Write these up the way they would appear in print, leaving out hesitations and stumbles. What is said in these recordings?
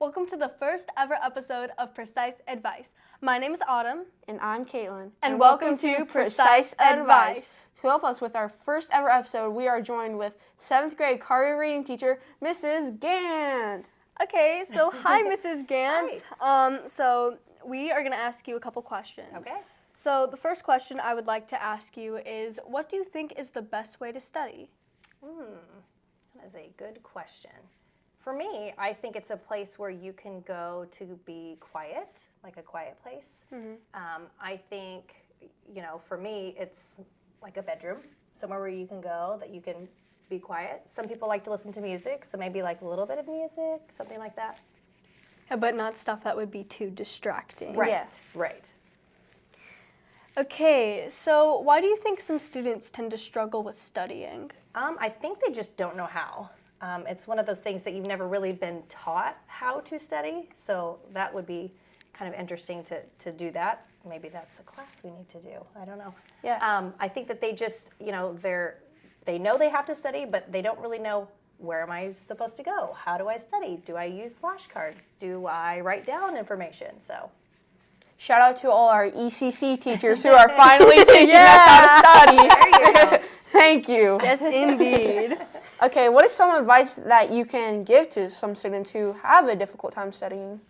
Welcome to the first ever episode of Precise Advice. My name is Autumn. And I'm Caitlin. And welcome to Precise Advice. To help us with our first ever episode, we are joined with 7th grade career reading teacher, Mrs. Gant. Okay, so hi, Mrs. Gant. So we are going to ask you a couple questions. Okay. So the first question I would like to ask you is, what do you think is the best way to study? That is a good question. For me, I think it's a place where you can go to be quiet, like a quiet place. I think, for me, it's like a bedroom, somewhere where you can go that you can be quiet. Some people like to listen to music, so maybe like a little bit of music, something like that. But not stuff that would be too distracting. Right, Yeah. right. Okay, so why do you think some students tend to struggle with studying? I think they just don't know how. It's one of those things that you've never really been taught how to study, so that would be kind of interesting to do that. Maybe that's a class we need to do. I don't know. Yeah. I think that they just, they know they have to study, but they don't really know, where am I supposed to go? How do I study? Do I use flashcards? Do I write down information? So, Shout out to all our ECC teachers who are finally teaching us how to study. there you go. Thank you. Yes, indeed. Okay, what is some advice that you can give to some students who have a difficult time studying?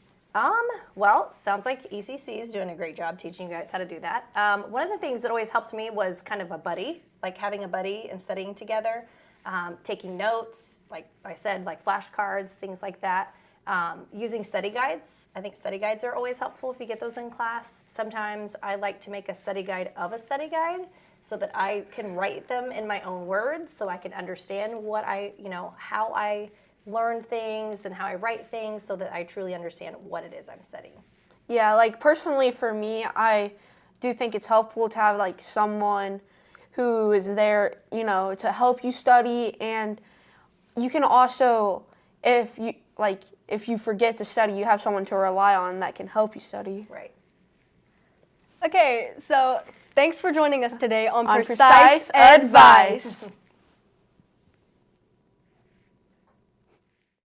Well, sounds like ECC is doing a great job teaching you guys how to do that. One of the things that always helped me was kind of a buddy, like having a buddy and studying together, taking notes, like I said, like flashcards, things like that. Using study guides. I think study guides are always helpful if you get those in class. Sometimes I like to make a study guide of a study guide so that I can write them in my own words so I can understand what how I learn things and how I write things so that I truly understand what it is I'm studying. Yeah, like personally for me, I do think it's helpful to have like someone who is there, to help you study, and you can also, if you forget to study, you have someone to rely on that can help you study. Right. Okay, so thanks for joining us today on Precise Advice.